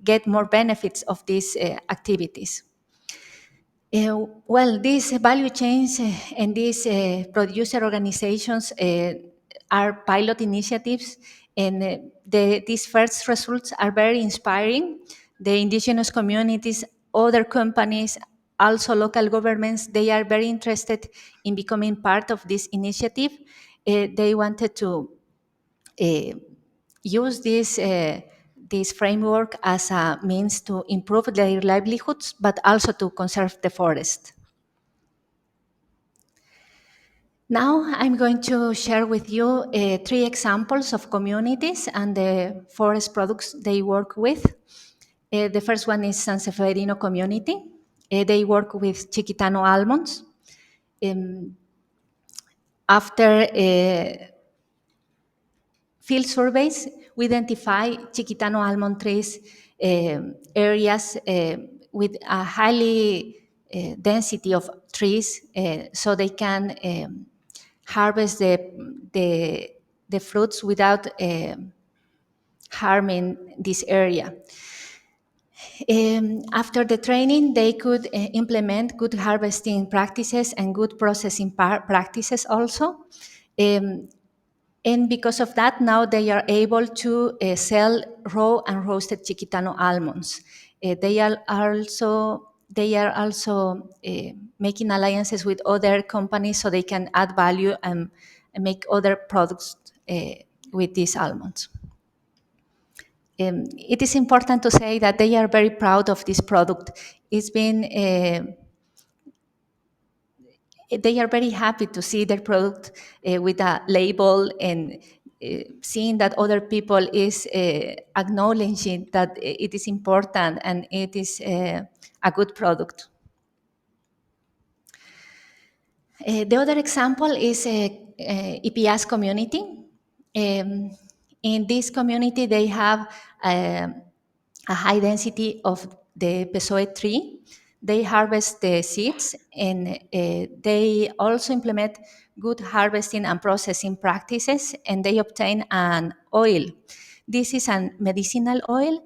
get more benefits of these activities. Well, these value chains and these producer organizations are pilot initiatives, and these first results are very inspiring. The indigenous communities, other companies, also local governments, they are very interested in becoming part of this initiative. They wanted to use this framework as a means to improve their livelihoods, but also to conserve the forest. Now I'm going to share with you 3 examples of communities and the forest products they work with. The first one is San Severino community. They work with Chiquitano almonds. After field surveys, we identify Chiquitano almond trees areas with a highly density of trees, so they can harvest the fruits without harming this area. After the training, they could implement good harvesting practices and good processing practices also. And because of that, now they are able to sell raw and roasted Chiquitano almonds. They are also making alliances with other companies so they can add value and make other products with these almonds. It is important to say that they are very proud of this product. It's been they are very happy to see their product with a label and seeing that other people is acknowledging that it is important and it is a good product. The other example is IPAs community. In this community, they have a high density of the pesoe tree. They harvest the seeds, and they also implement good harvesting and processing practices, and they obtain an oil. This is a medicinal oil,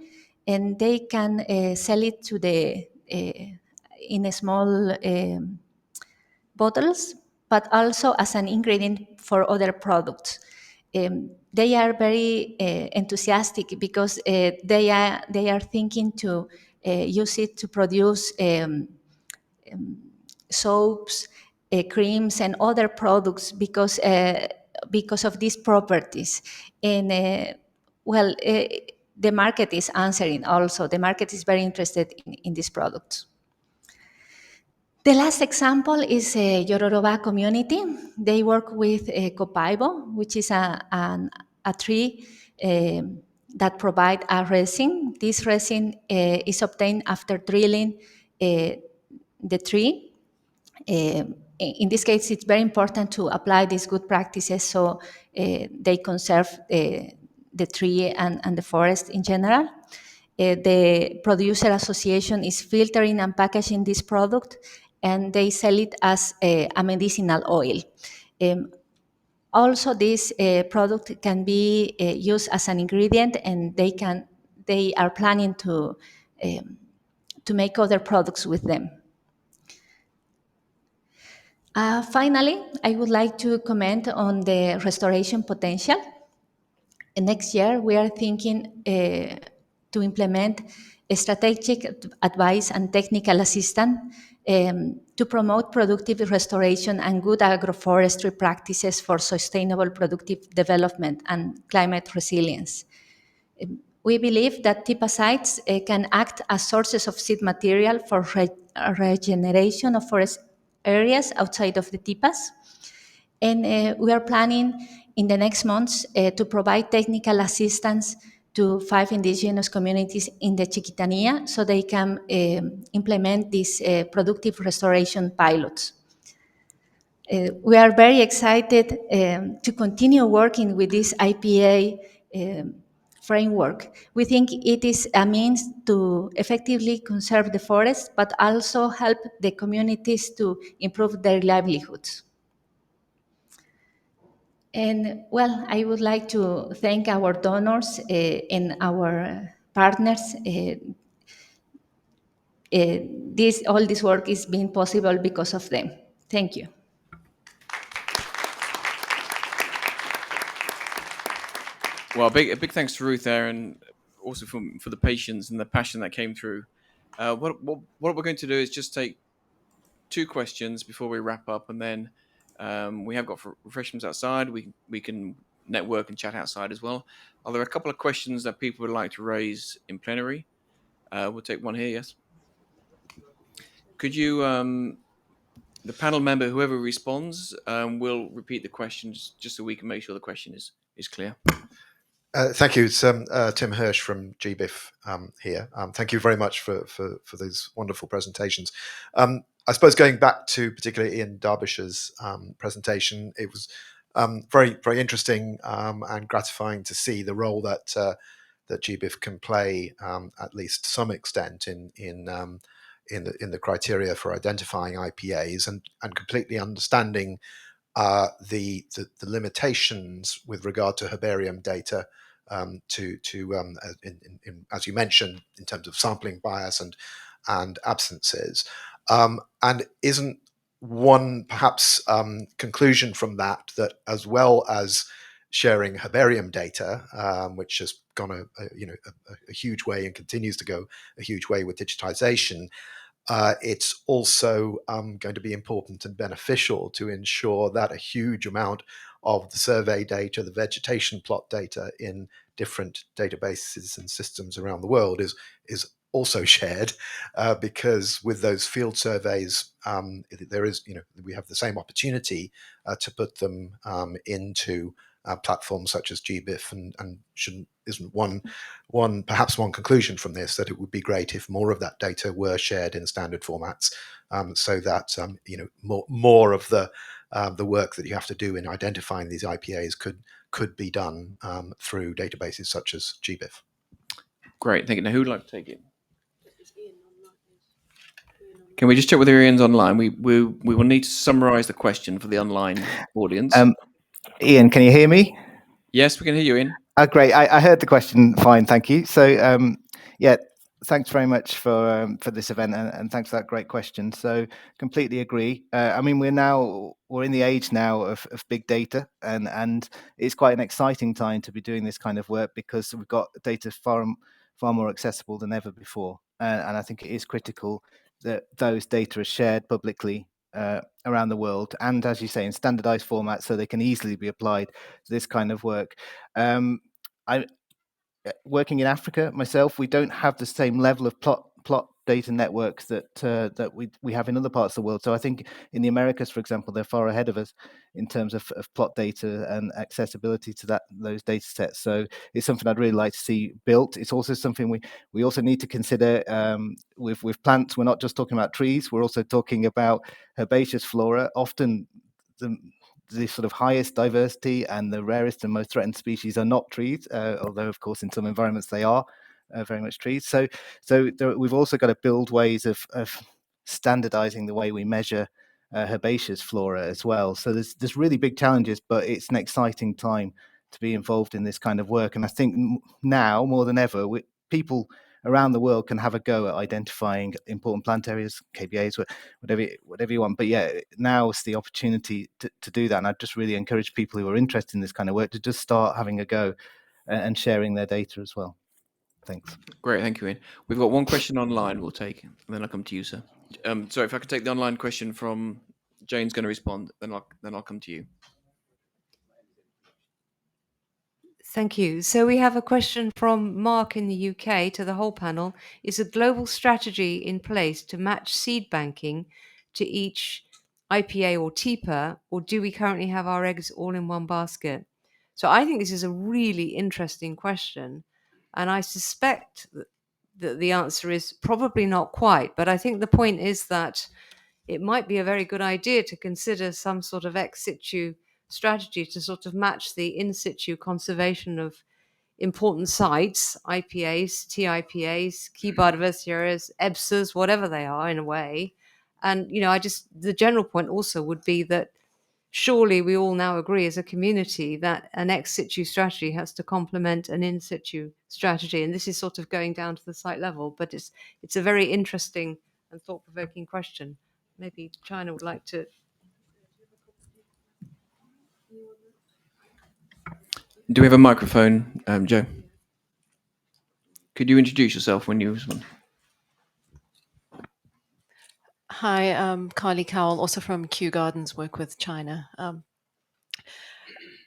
and they can sell it to in a small bottles, but also as an ingredient for other products. They are very enthusiastic because they are thinking to use it to produce soaps, creams, and other products because of these properties. And the market is answering also. The market is very interested in these products. The last example is a Yororoba community. They work with Copaibo, which is a a tree that provide a resin. This resin is obtained after drilling the tree. In this case, it's very important to apply these good practices so they conserve the tree and the forest in general. The producer association is filtering and packaging this product, and they sell it as a medicinal oil. Also, this product can be used as an ingredient, and they are planning to make other products with them. Finally, I would like to comment on the restoration potential. Next year, we are thinking to implement a strategic advice and technical assistance to promote productive restoration and good agroforestry practices for sustainable productive development and climate resilience. We believe that TIPA sites can act as sources of seed material for regeneration of forest areas outside of the TIPAs. And we are planning in the next months to provide technical assistance to 5 indigenous communities in the Chiquitania so they can implement these productive restoration pilots. We are very excited to continue working with this IPA framework. We think it is a means to effectively conserve the forest, but also help the communities to improve their livelihoods. And well, I would like to thank our donors and our partners. All this work is being possible because of them. Thank you. Well, a big thanks to Ruth there, and also for the patience and the passion that came through. What we're going to do is just take 2 questions before we wrap up, and then we have got refreshments outside. We can network and chat outside as well. Are there a couple of questions that people would like to raise in plenary? We'll take one here. Yes. Could you, the panel member, whoever responds, will repeat the questions just so we can make sure the question is clear. Thank you. It's Tim Hirsch from GBIF here. Thank you very much for these wonderful presentations. I suppose going back to particularly Iain Darbyshire's presentation, it was very, very interesting and gratifying to see the role that GBIF can play, at least to some extent, in the criteria for identifying IPAs and completely understanding the limitations with regard to herbarium data, as you mentioned, in terms of sampling bias and absences. And isn't one perhaps conclusion from that as well as sharing herbarium data, which has gone a huge way and continues to go a huge way with digitization, it's also going to be important and beneficial to ensure that a huge amount of the survey data, the vegetation plot data in different databases and systems around the world is also shared, because with those field surveys, there is, we have the same opportunity to put them into platforms such as GBIF, and isn't one conclusion from this that it would be great if more of that data were shared in standard formats, so that more of the work that you have to do in identifying these IPAs could be done through databases such as GBIF. Great, thank you. Now, who would like to take it? Can we just check whether Iain's online? We will need to summarise the question for the online audience. Iain, can you hear me? Yes, we can hear you, Iain. Great. I heard the question fine, thank you. So, thanks very much for this event, and thanks for that great question. So, completely agree. I mean, we're in the age now of big data, and it's quite an exciting time to be doing this kind of work because we've got data far more accessible than ever before, and I think it is critical that those data are shared publicly around the world, and as you say, in standardized formats, so they can easily be applied to this kind of work. I working in Africa myself, we don't have the same level of plot data networks that we have in other parts of the world. So I think in the Americas, for example, they're far ahead of us in terms of plot data and accessibility to those data sets. So it's something I'd really like to see built. It's also something we also need to consider with plants. We're not just talking about trees, we're also talking about herbaceous flora. Often the sort of highest diversity and the rarest and most threatened species are not trees, although of course in some environments they are very much trees. So we've also got to build ways of standardizing the way we measure herbaceous flora as well. So there's really big challenges, but it's an exciting time to be involved in this kind of work. And I think now more than ever, people around the world can have a go at identifying important plant areas, KBAs, whatever you want. But yeah, now is the opportunity to do that. And I'd just really encourage people who are interested in this kind of work to just start having a go and sharing their data as well. Thanks. Great, thank you, Iain. We've got one question online we'll take, and then I'll come to you, sir. Sorry, if I could take the online question from Jane's going to respond, then I'll come to you. Thank you. So we have a question from Mark in the UK to the whole panel. Is a global strategy in place to match seed banking to each IPA or TIPA, or do we currently have our eggs all in one basket? So I think this is a really interesting question, and I suspect that the answer is probably not quite, but I think the point is that it might be a very good idea to consider some sort of ex situ strategy to sort of match the in situ conservation of important sites, IPAs, TIPAs, key biodiversity areas, EBSAs, whatever they are in a way. And, the general point also would be that surely we all now agree as a community that an ex situ strategy has to complement an in situ strategy. And this is sort of going down to the site level, but it's a very interesting and thought-provoking question. Maybe China would like to. Do we have a microphone, Joe? Could you introduce yourself when you respond? Hi, I'm Carly Cowell, also from Kew Gardens, work with China.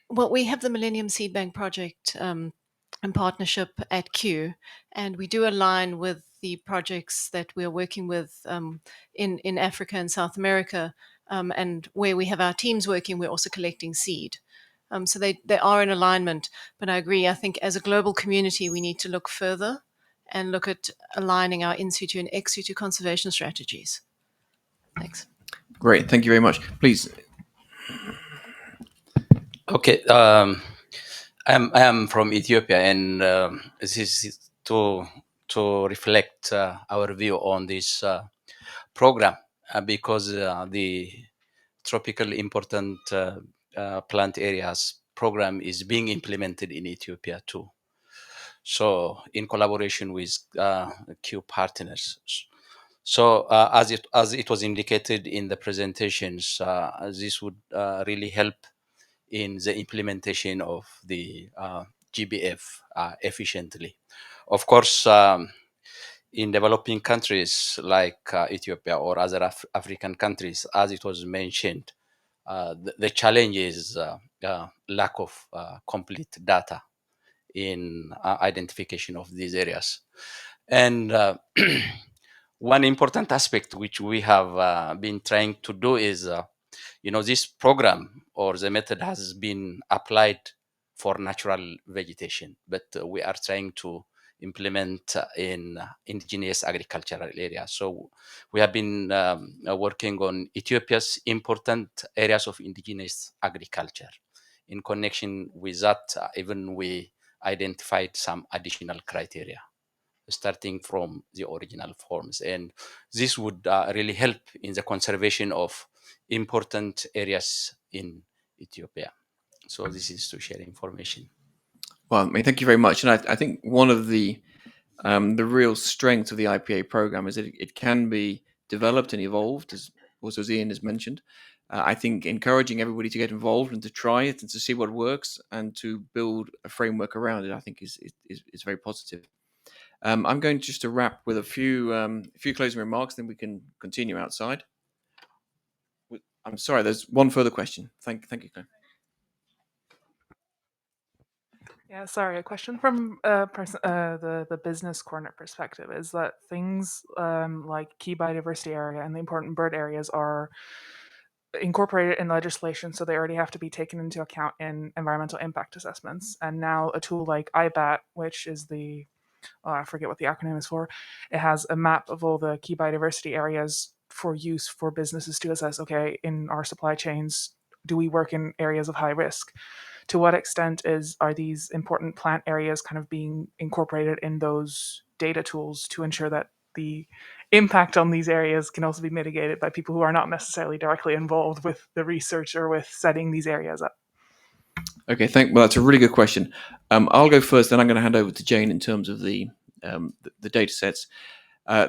Well, we have the Millennium Seed Bank project in partnership at Kew, and we do align with the projects that we're working with in Africa and South America, and where we have our teams working, we're also collecting seed. So they are in alignment, but I agree, I think as a global community, we need to look further and look at aligning our in situ and ex situ conservation strategies. Thanks. Great, thank you very much. Please. Okay, I am from Ethiopia, and this is to reflect our view on this program because the tropical important plant areas program is being implemented in Ethiopia too. So in collaboration with Q partners. So as it was indicated in the presentations, this would really help in the implementation of the GBF efficiently. Of course, in developing countries like Ethiopia or other African countries, as it was mentioned, the challenge is lack of complete data in identification of these areas. And one important aspect which we have been trying to do is, this program or the method has been applied for natural vegetation, but we are trying to implement in indigenous agricultural areas. So we have been working on Ethiopia's important areas of indigenous agriculture. In connection with that, even we identified some additional criteria starting from the original forms. And this would really help in the conservation of important areas in Ethiopia. So this is to share information. Well, thank you very much. And I think one of the real strengths of the IPA program is that it can be developed and evolved, as Iain has mentioned. I think encouraging everybody to get involved and to try it and to see what works and to build a framework around it, I think is very positive. I'm going just to wrap with a few closing remarks, then we can continue outside. I'm sorry, there's one further question. Thank you, Claire. Yeah, sorry. A question from the business corner perspective is that things like key biodiversity area and the important bird areas are incorporated in legislation, so they already have to be taken into account in environmental impact assessments. And now a tool like IBAT, which is the I forget what the acronym is for, it has a map of all the key biodiversity areas for use for businesses to assess, okay, in our supply chains, do we work in areas of high risk? To what extent are these important plant areas kind of being incorporated in those data tools to ensure that the impact on these areas can also be mitigated by people who are not necessarily directly involved with the research or with setting these areas up? Okay, well, that's a really good question. I'll go first, then I'm going to hand over to Jane in terms of the data sets.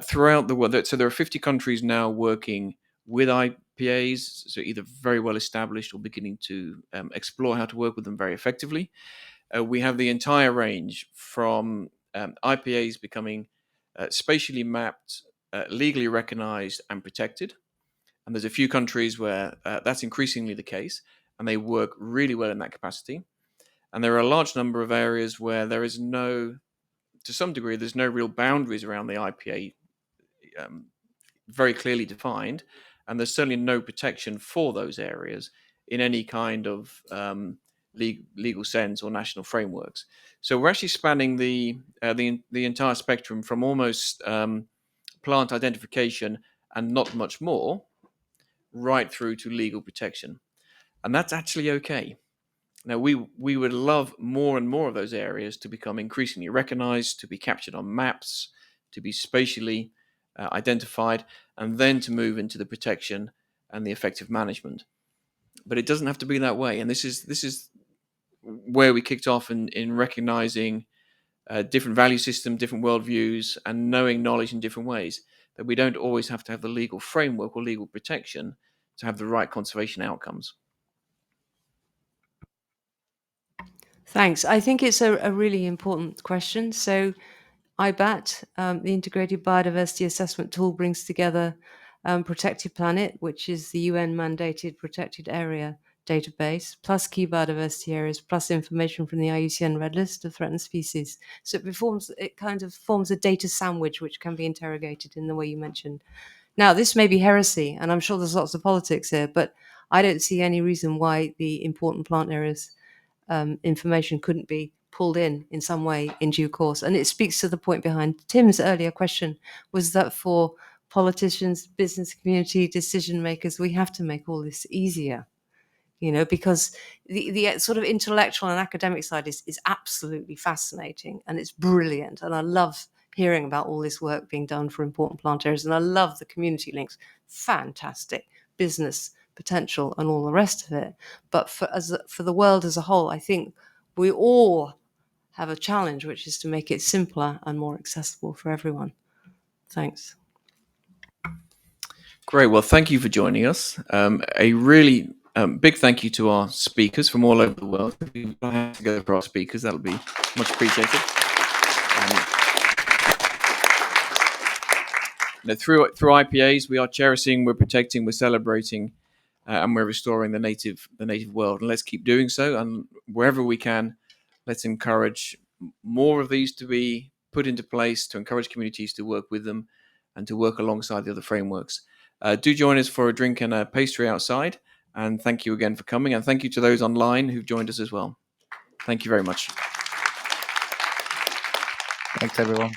Throughout the world, so there are 50 countries now working with IPAs, so either very well established or beginning to explore how to work with them very effectively. We have the entire range from IPAs becoming spatially mapped, legally recognized and protected. And there's a few countries where that's increasingly the case, and they work really well in that capacity. And there are a large number of areas where there is to some degree, there's no real boundaries around the IPA very clearly defined, and there's certainly no protection for those areas in any kind of legal sense or national frameworks. So we're actually spanning the entire spectrum from almost plant identification and not much more, right through to legal protection, and that's actually okay. Now, we would love more and more of those areas to become increasingly recognized, to be captured on maps, to be spatially identified, and then to move into the protection and the effective management. But it doesn't have to be that way, and this is where we kicked off in recognizing different value systems, different worldviews, and knowing knowledge in different ways, that we don't always have to have the legal framework or legal protection to have the right conservation outcomes. Thanks. I think it's a really important question. So IBAT, the Integrated Biodiversity Assessment Tool, brings together Protected Planet, which is the UN-mandated protected area database, plus key biodiversity areas, plus information from the IUCN Red List of threatened species. So it kind of forms a data sandwich which can be interrogated in the way you mentioned. Now, this may be heresy, and I'm sure there's lots of politics here, but I don't see any reason why the important plant areas information couldn't be pulled in some way in due course. And it speaks to the point behind Tim's earlier question, was that for politicians, business community, decision makers, we have to make all this easier, because the sort of intellectual and academic side is absolutely fascinating, and it's brilliant. And I love hearing about all this work being done for important plant areas. And I love the community links. Fantastic. Business potential and all the rest of it. But for the world as a whole, I think we all have a challenge, which is to make it simpler and more accessible for everyone. Thanks. Great. Well, thank you for joining us. A really big thank you to our speakers from all over the world. If you have to go for our speakers, that'll be much appreciated. Through IPAs, we are cherishing, we're protecting, we're celebrating, and we're restoring the native world. And let's keep doing so. And wherever we can, let's encourage more of these to be put into place, to encourage communities to work with them and to work alongside the other frameworks. Do join us for a drink and a pastry outside. And thank you again for coming. And thank you to those online who've joined us as well. Thank you very much. Thanks, everyone.